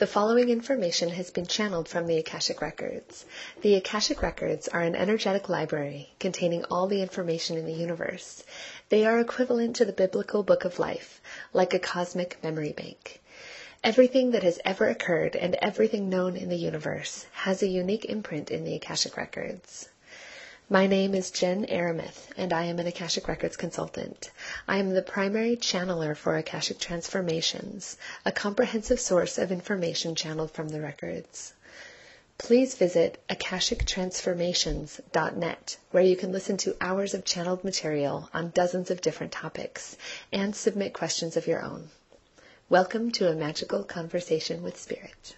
The following information has been channeled from the Akashic Records. The Akashic Records are an energetic library containing all the information in the universe. They are equivalent to the biblical Book of Life, like a cosmic memory bank. Everything that has ever occurred and everything known in the universe has a unique imprint in the Akashic Records. My name is Jen Aramith, and I am an Akashic Records consultant. I am the primary channeler for Akashic Transformations, a comprehensive source of information channeled from the records. Please visit akashictransformations.net, where you can listen to hours of channeled material on dozens of different topics and submit questions of your own. Welcome to a magical conversation with Spirit.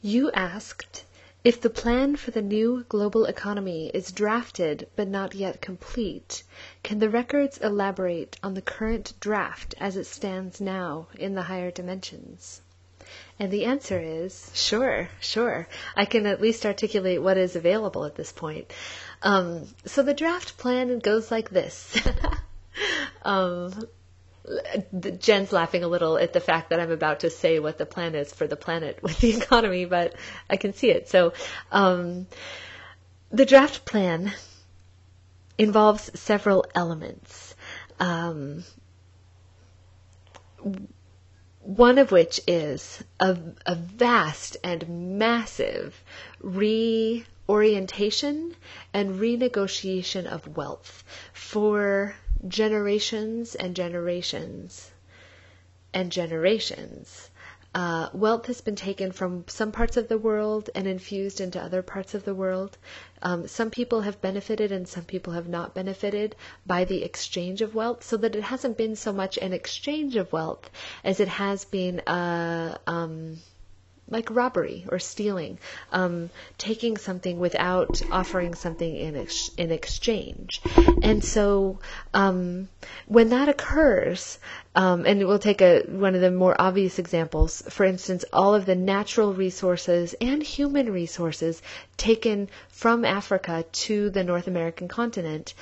You asked, if the plan for the new global economy is drafted but not yet complete, can the records elaborate on the current draft as it stands now in the higher dimensions? And the answer is, sure. I can at least articulate what is available at this point. So the draft plan goes like this. Jen's laughing a little at the fact that I'm about to say what the plan is for the planet with the economy, but I can see it. So the draft plan involves several elements. One of which is a vast and massive reorientation and renegotiation of wealth for generations and generations and generations. Wealth has been taken from some parts of the world and infused into other parts of the world. Some people have benefited and some people have not benefited by the exchange of wealth, so that it hasn't been so much an exchange of wealth as it has been like robbery or stealing, taking something without offering something in exchange. And so when that occurs, and we'll take one of the more obvious examples, for instance, all of the natural resources and human resources taken from Africa to the North American continent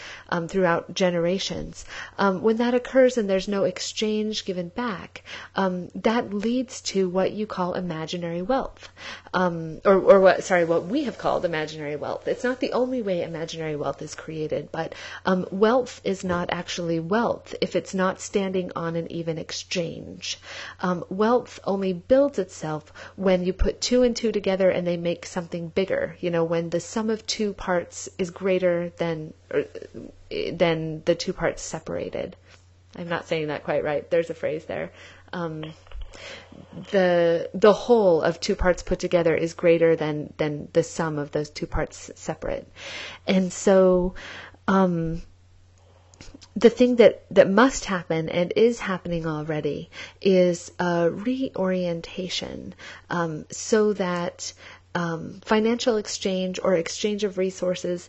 throughout generations. When that occurs and there's no exchange given back, that leads to what you call imaginary wealth, what we have called imaginary wealth. It's not the only way imaginary wealth is created, but wealth is not actually wealth if it's not standing on an even exchange. Wealth only builds itself when you put two and two together and they make something bigger. When the sum of two parts is greater than the two parts separated. I'm not saying that quite right. There's a phrase there. The whole of two parts put together is greater than the sum of those two parts separate. And so the thing that must happen and is happening already is a reorientation, so that financial exchange or exchange of resources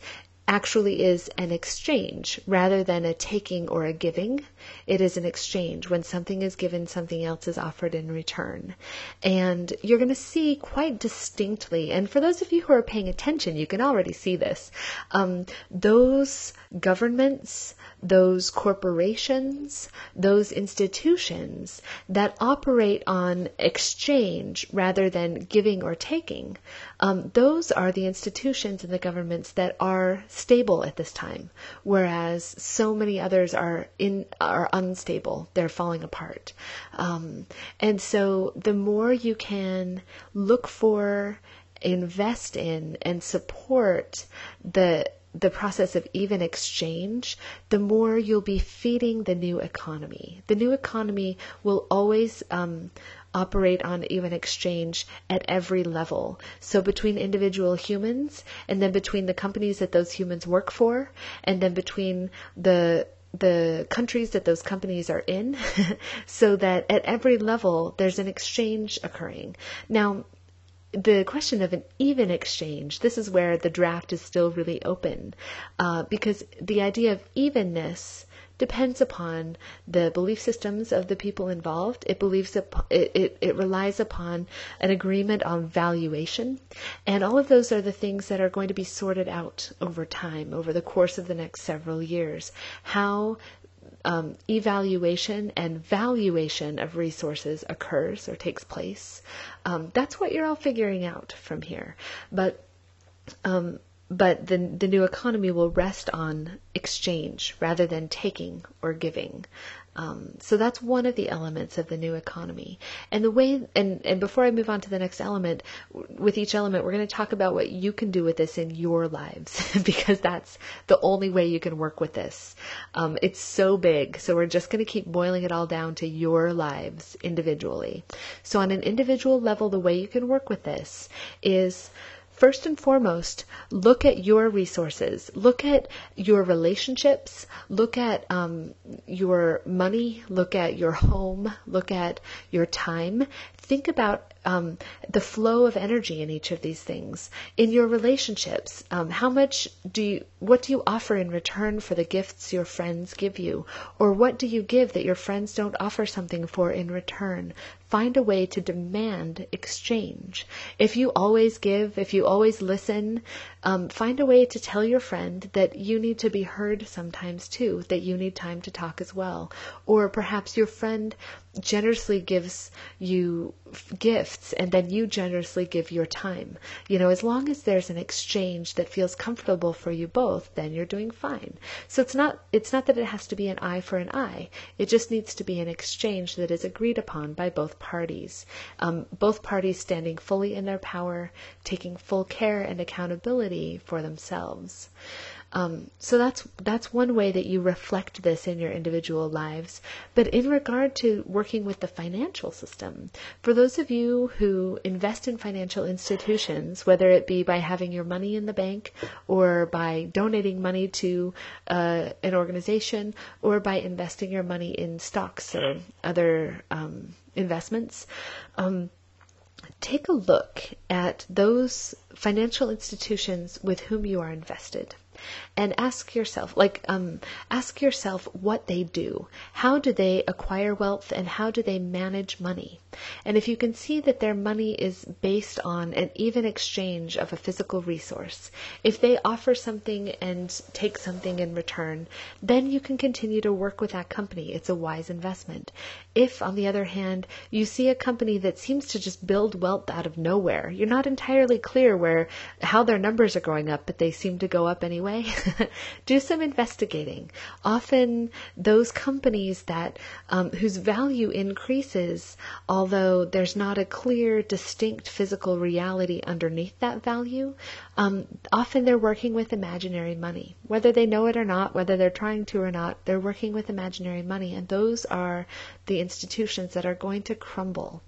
actually is an exchange rather than a taking or a giving. It is an exchange. When something is given, something else is offered in return. And you're going to see quite distinctly, and for those of you who are paying attention, you can already see this, those governments, those corporations, those institutions that operate on exchange rather than giving or taking, those are the institutions and the governments that are stable at this time, whereas so many others are unstable. They're falling apart. And so the more you can look for, invest in, and support the process of even exchange, the more you'll be feeding the new economy. The new economy will always operate on even exchange at every level. So between individual humans, and then between the companies that those humans work for, and then between the countries that those companies are in, so that at every level there's an exchange occurring. Now, the question of an even exchange, this is where the draft is still really open, because the idea of evenness depends upon the belief systems of the people involved. It relies upon an agreement on valuation. And all of those are the things that are going to be sorted out over time, over the course of the next several years. How evaluation and valuation of resources occurs or takes place. That's what you're all figuring out from here. But the new economy will rest on exchange rather than taking or giving. So that's one of the elements of the new economy. And the way, and before I move on to the next element, with each element, we're going to talk about what you can do with this in your lives, because that's the only way you can work with this. It's so big, so we're just going to keep boiling it all down to your lives individually. So on an individual level, the way you can work with this is, first and foremost, look at your resources, look at your relationships, look at your money, look at your home, look at your time. Think about the flow of energy in each of these things. In your relationships, what do you offer in return for the gifts your friends give you? Or what do you give that your friends don't offer something for in return? Find a way to demand exchange. If you always give, if you always listen, find a way to tell your friend that you need to be heard sometimes too, that you need time to talk as well. Or perhaps your friend generously gives you gifts and then you generously give your time. As long as there's an exchange that feels comfortable for you both, then you're doing fine. So it's not that it has to be an eye for an eye. It just needs to be an exchange that is agreed upon by both parties. Both parties standing fully in their power, taking full care and accountability for themselves. So that's one way that you reflect this in your individual lives. But in regard to working with the financial system, for those of you who invest in financial institutions, whether it be by having your money in the bank or by donating money to an organization or by investing your money in stocks or other investments, take a look at those financial institutions with whom you are invested. And ask yourself what they do. How do they acquire wealth and how do they manage money? And if you can see that their money is based on an even exchange of a physical resource, if they offer something and take something in return, then you can continue to work with that company. It's a wise investment. If, on the other hand, you see a company that seems to just build wealth out of nowhere, you're not entirely clear how their numbers are going up, but they seem to go up anyway, do some investigating. Often those companies that whose value increases, although there's not a clear, distinct physical reality underneath that value, often they're working with imaginary money. Whether they know it or not, whether they're trying to or not, they're working with imaginary money, and those are the institutions that are going to crumble,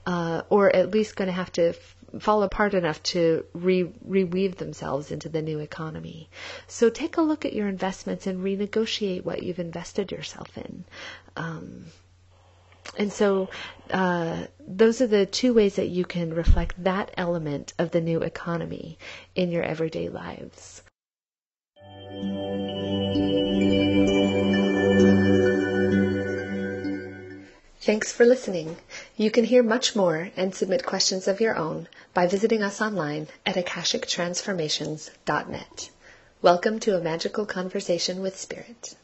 or at least going to have to fall apart enough to reweave themselves into the new economy. So take a look at your investments and renegotiate what you've invested yourself in. And so those are the two ways that you can reflect that element of the new economy in your everyday lives. Thanks for listening. You can hear much more and submit questions of your own by visiting us online at akashictransformations.net. Welcome to a magical conversation with Spirit.